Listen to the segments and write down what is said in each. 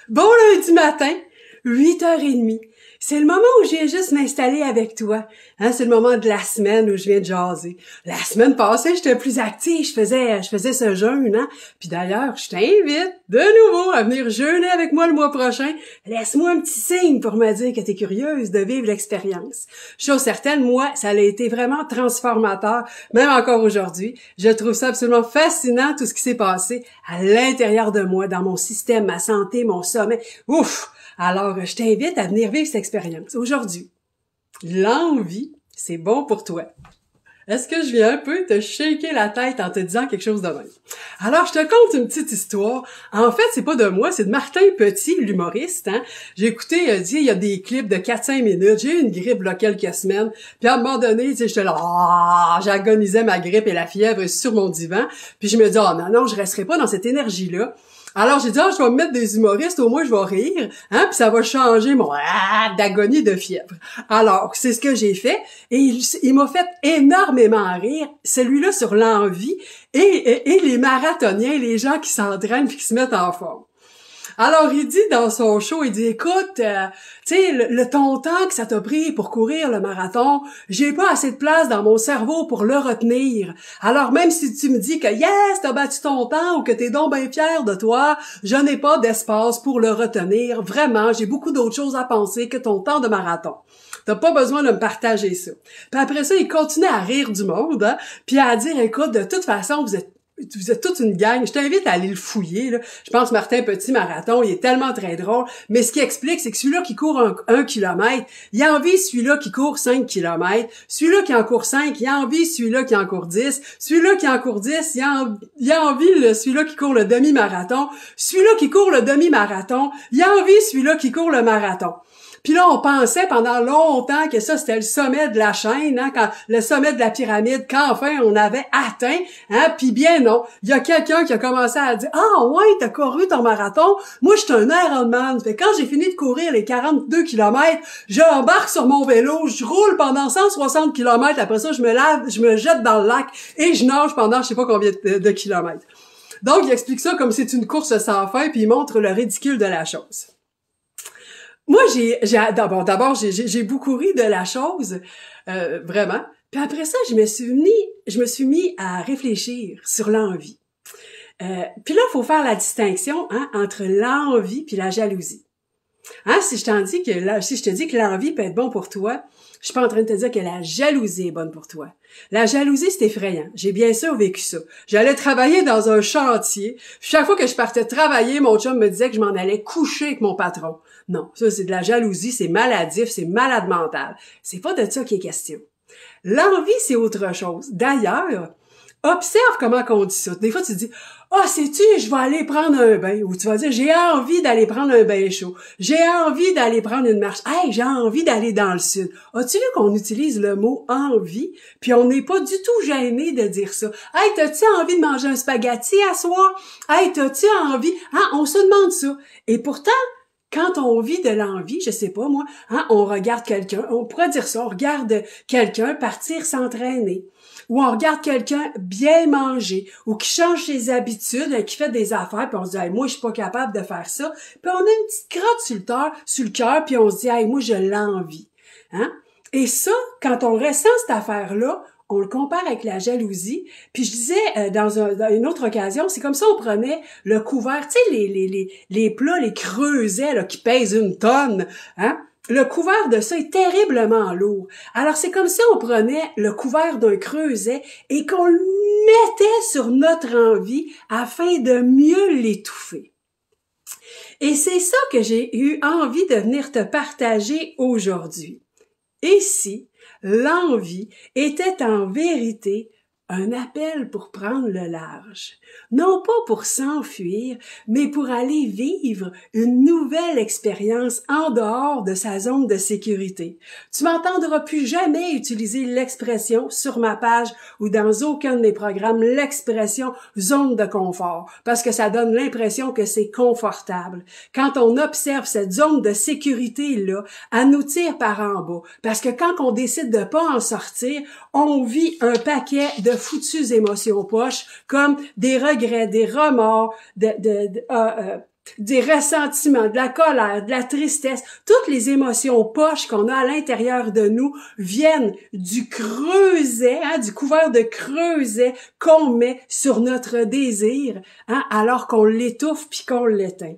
Bon lundi matin, 8h30. C'est le moment où je viens juste m'installer avec toi. C'est le moment de la semaine où je viens de jaser. La semaine passée, j'étais plus active, je faisais ce jeûne, Puis d'ailleurs, je t'invite de nouveau à venir jeûner avec moi le mois prochain. Laisse-moi un petit signe pour me dire que t'es curieuse de vivre l'expérience. Chose certaine, moi, ça a été vraiment transformateur, même encore aujourd'hui. Je trouve ça absolument fascinant, tout ce qui s'est passé à l'intérieur de moi, dans mon système, ma santé, mon sommeil. Ouf! Alors, je t'invite à venir vivre cette expérience. Aujourd'hui, l'envie, c'est bon pour toi. Est-ce que je viens un peu te shaker la tête en te disant quelque chose de même? Alors, je te conte une petite histoire. En fait, c'est pas de moi, c'est de Martin Petit, l'humoriste. J'ai écouté, il y a des clips de 4-5 minutes. J'ai eu une grippe là quelques semaines. Puis à un moment donné, j'étais là, j'agonisais ma grippe et la fièvre sur mon divan. Puis je me dis, non, je resterai pas dans cette énergie-là. Alors, j'ai dit, je vais me mettre des humoristes, au moins je vais rire, puis ça va changer mon d'agonie de fièvre. Alors, c'est ce que j'ai fait, et il m'a fait énormément rire, celui-là sur l'envie, et les marathoniens, les gens qui s'entraînent puis qui se mettent en forme. Alors, il dit dans son show, il dit, écoute, tu sais, ton temps que ça t'a pris pour courir le marathon, j'ai pas assez de place dans mon cerveau pour le retenir. Alors, même si tu me dis que, yes, t'as battu ton temps ou que t'es donc bien fier de toi, je n'ai pas d'espace pour le retenir. Vraiment, j'ai beaucoup d'autres choses à penser que ton temps de marathon. T'as pas besoin de me partager ça. Puis après ça, il continue à rire du monde, puis à dire, écoute, de toute façon, vous êtes toute une gang. Je t'invite à aller le fouiller, là. Je pense Martin Petit marathon, il est tellement très drôle. Mais ce qui explique, c'est que celui-là qui court un kilomètre, il a envie celui-là qui court 5 kilomètres. Celui-là qui en court 5, il a envie celui-là qui en court 10. Celui-là qui en court 10, il a envie celui-là qui court le demi-marathon. Celui-là qui court le demi-marathon, il a envie celui-là qui court le marathon. Puis là, on pensait pendant longtemps que ça, c'était le sommet de la chaîne, quand le sommet de la pyramide, qu'enfin on avait atteint, puis bien non. Il y a quelqu'un qui a commencé à dire, ouais, t'as couru ton marathon, moi je suis un Ironman. Fait que quand j'ai fini de courir les 42 kilomètres, j'embarque sur mon vélo, je roule pendant 160 kilomètres, après ça, je me lave, je me jette dans le lac et je nage pendant je sais pas combien de kilomètres. Donc, il explique ça comme c'est une course sans fin, puis il montre le ridicule de la chose. Moi, d'abord, j'ai beaucoup ri de la chose, vraiment. Puis après ça, je me suis mis à réfléchir sur l'envie. Puis là, il faut faire la distinction entre l'envie puis la jalousie. Si je te dis que l'envie peut être bon pour toi, je suis pas en train de te dire que la jalousie est bonne pour toi. La jalousie, c'est effrayant. J'ai bien sûr vécu ça. J'allais travailler dans un chantier. Chaque fois que je partais travailler, mon chum me disait que je m'en allais coucher avec mon patron. Non, ça, c'est de la jalousie, c'est maladif, c'est malade mental. C'est pas de ça qu'il est question. L'envie, c'est autre chose. D'ailleurs, observe comment on dit ça. Des fois, tu te dis, sais-tu, je vais aller prendre un bain. Ou tu vas dire, j'ai envie d'aller prendre un bain chaud. J'ai envie d'aller prendre une marche. Hey, j'ai envie d'aller dans le sud. As-tu vu qu'on utilise le mot envie? Puis on n'est pas du tout gêné de dire ça. Hey, t'as-tu envie de manger un spaghetti à soir? Hey, t'as-tu envie? On se demande ça. Et pourtant, quand on vit de l'envie, je sais pas moi, on regarde quelqu'un, on pourrait dire ça, on regarde quelqu'un partir s'entraîner, ou on regarde quelqu'un bien manger, ou qui change ses habitudes, qui fait des affaires, puis on se dit, hey, moi je suis pas capable de faire ça, puis on a une petite crotte sur le cœur, puis on se dit, hey, moi je l'envie. Et ça, quand on ressent cette affaire-là, on le compare avec la jalousie. Puis je disais dans une autre occasion, c'est comme ça on prenait le couvert, tu sais, les plats, les creusets là, qui pèsent 1 tonne, Le couvert de ça est terriblement lourd. Alors c'est comme si on prenait le couvert d'un creuset et qu'on le mettait sur notre envie afin de mieux l'étouffer. Et c'est ça que j'ai eu envie de venir te partager aujourd'hui. Et si l'envie était en vérité un appel pour prendre le large, non pas pour s'enfuir, mais pour aller vivre une nouvelle expérience en dehors de sa zone de sécurité. Tu m'entendras plus jamais utiliser l'expression sur ma page ou dans aucun de mes programmes l'expression zone de confort, parce que ça donne l'impression que c'est confortable. Quand on observe cette zone de sécurité-là, elle nous tire par en bas, parce que quand on décide de pas en sortir, on vit un paquet de foutues émotions poches, comme des regrets, des remords, des ressentiments, de la colère, de la tristesse, toutes les émotions poches qu'on a à l'intérieur de nous viennent du creuset, du couvert de creuset qu'on met sur notre désir, alors qu'on l'étouffe puis qu'on l'éteint.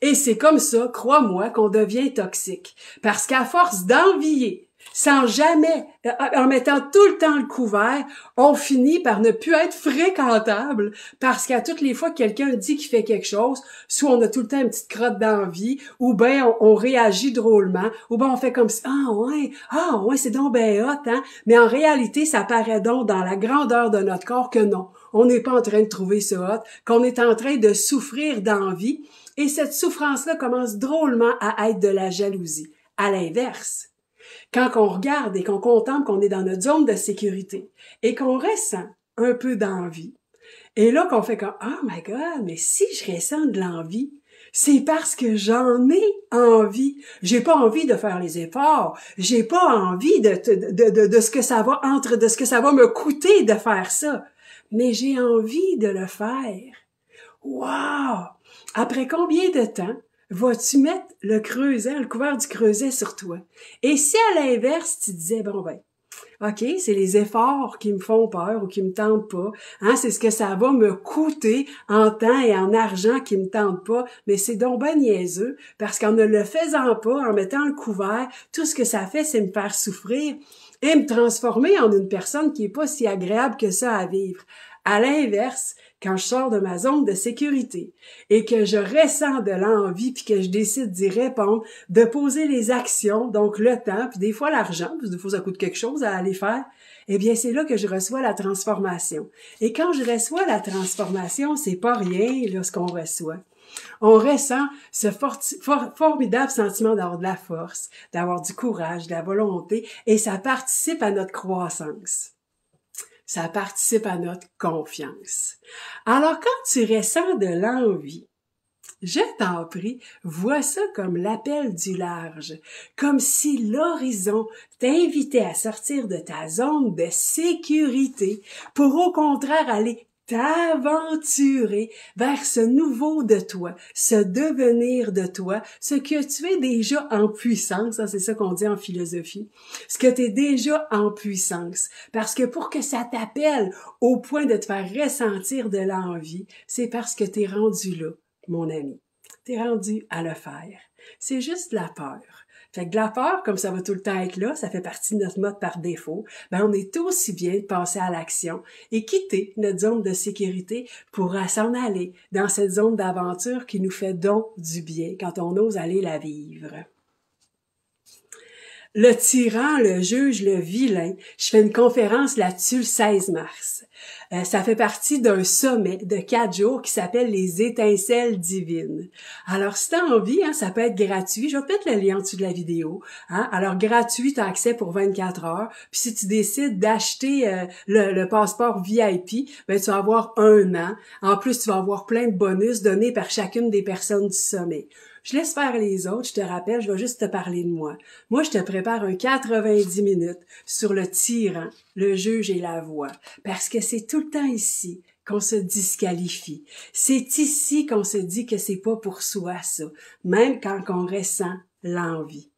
Et c'est comme ça, crois-moi, qu'on devient toxique. Parce qu'à force d'envier, sans jamais, en mettant tout le temps le couvert, on finit par ne plus être fréquentable parce qu'à toutes les fois que quelqu'un dit qu'il fait quelque chose, soit on a tout le temps une petite crotte d'envie, ou ben on réagit drôlement, ou ben on fait comme si ah ouais, c'est donc ben hot, hein. Mais en réalité, ça paraît donc dans la grandeur de notre corps que non, on n'est pas en train de trouver ça hot, qu'on est en train de souffrir d'envie, et cette souffrance-là commence drôlement à être de la jalousie. À l'inverse, quand on regarde et qu'on contemple qu'on est dans notre zone de sécurité et qu'on ressent un peu d'envie, et là qu'on fait comme « Oh my God, mais si je ressens de l'envie, c'est parce que j'en ai envie. J'ai pas envie de faire les efforts. J'ai pas envie de ce que ça va de ce que ça va me coûter de faire ça. Mais j'ai envie de le faire. Wow! Après combien de temps vas-tu mettre le creuset, le couvert du creuset sur toi? Et si à l'inverse, tu disais, bon ben, OK, c'est les efforts qui me font peur ou qui me tentent pas, c'est ce que ça va me coûter en temps et en argent qui me tente pas, mais c'est donc ben niaiseux, parce qu'en ne le faisant pas, en mettant le couvert, tout ce que ça fait, c'est me faire souffrir et me transformer en une personne qui est pas si agréable que ça à vivre. À l'inverse, quand je sors de ma zone de sécurité et que je ressens de l'envie puis que je décide d'y répondre, de poser les actions, donc le temps, puis des fois l'argent, parce que des fois ça coûte quelque chose à aller faire, eh bien c'est là que je reçois la transformation. Et quand je reçois la transformation, c'est pas rien là ce qu'on reçoit. On ressent ce formidable sentiment d'avoir de la force, d'avoir du courage, de la volonté, et ça participe à notre croissance. Ça participe à notre confiance. Alors, quand tu ressens de l'envie, je t'en prie, vois ça comme l'appel du large, comme si l'horizon t'invitait à sortir de ta zone de sécurité pour au contraire aller t'aventurer vers ce nouveau de toi, ce devenir de toi, ce que tu es déjà en puissance, c'est ça qu'on dit en philosophie, ce que tu es déjà en puissance, parce que pour que ça t'appelle au point de te faire ressentir de l'envie, c'est parce que tu es rendu là, mon ami, tu es rendu à le faire. C'est juste la peur. Fait que de la peur, comme ça va tout le temps être là, ça fait partie de notre mode par défaut, ben on est aussi bien de passer à l'action et quitter notre zone de sécurité pour s'en aller dans cette zone d'aventure qui nous fait donc du bien quand on ose aller la vivre. Le tyran, le juge, le vilain. Je fais une conférence là-dessus le 16 mars. Ça fait partie d'un sommet de 4 jours qui s'appelle les étincelles divines. Alors, si tu as envie, ça peut être gratuit. Je vais mettre le lien en dessous de la vidéo. Alors, gratuit, tu as accès pour 24 heures. Puis si tu décides d'acheter le passeport VIP, ben, tu vas avoir 1 an. En plus, tu vas avoir plein de bonus donnés par chacune des personnes du sommet. Je laisse faire les autres, je te rappelle, je vais juste te parler de moi. Moi, je te prépare un 90 minutes sur le tyran, le juge et la voix, parce que c'est tout le temps ici qu'on se disqualifie. C'est ici qu'on se dit que c'est pas pour soi, ça, même quand on ressent l'envie.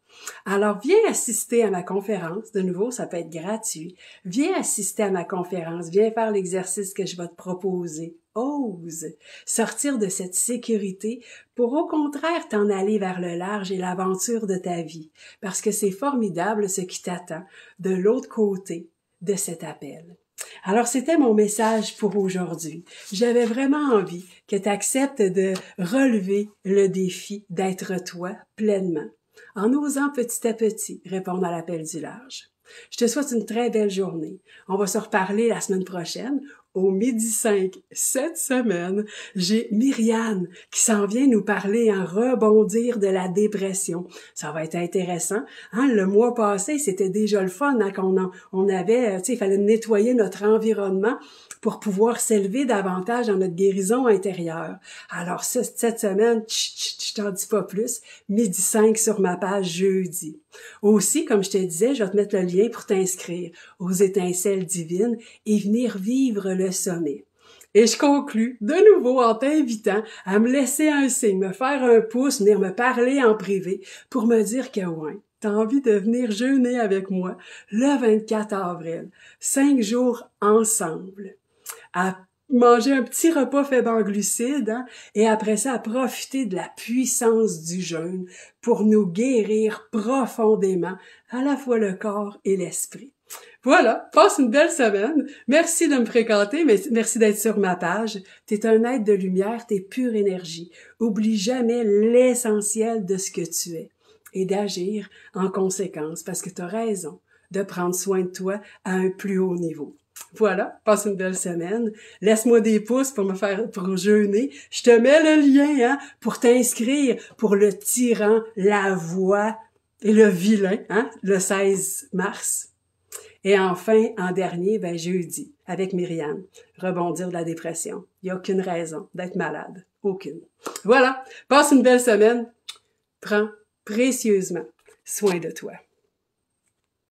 Alors, viens assister à ma conférence. De nouveau, ça peut être gratuit. Viens assister à ma conférence. Viens faire l'exercice que je vais te proposer. Ose sortir de cette sécurité pour au contraire t'en aller vers le large et l'aventure de ta vie. Parce que c'est formidable ce qui t'attend de l'autre côté de cet appel. Alors, c'était mon message pour aujourd'hui. J'avais vraiment envie que tu acceptes de relever le défi d'être toi pleinement, en osant petit à petit répondre à l'appel du large. Je te souhaite une très belle journée. On va se reparler la semaine prochaine au 12h05. Cette semaine, j'ai Myriane qui s'en vient nous parler en rebondir de la dépression. Ça va être intéressant. Le mois passé, c'était déjà le fun qu'on avait, il fallait nettoyer notre environnement pour pouvoir s'élever davantage dans notre guérison intérieure. Alors cette semaine, je t'en dis pas plus, 12h05 sur ma page jeudi. Aussi, comme je te disais, je vais te mettre le lien pour t'inscrire aux étincelles divines et venir vivre le sommet. Et je conclus de nouveau en t'invitant à me laisser un signe, me faire un pouce, venir me parler en privé pour me dire que ouais, t'as envie de venir jeûner avec moi le 24 avril. 5 jours ensemble. À manger un petit repas faible en glucides, hein, et après ça, à profiter de la puissance du jeûne pour nous guérir profondément, à la fois le corps et l'esprit. Voilà, passe une belle semaine. Merci de me fréquenter, mais merci d'être sur ma page. T'es un être de lumière, t'es pure énergie. Oublie jamais l'essentiel de ce que tu es et d'agir en conséquence parce que t'as raison de prendre soin de toi à un plus haut niveau. Voilà, passe une belle semaine. Laisse-moi des pouces pour jeûner. Je te mets le lien, hein, pour t'inscrire pour le tyran, la voix et le vilain, hein, le 16 mars. Et enfin, en dernier, jeudi, avec Myriam, rebondir de la dépression. Il n'y a aucune raison d'être malade. Aucune. Voilà. Passe une belle semaine. Prends précieusement soin de toi.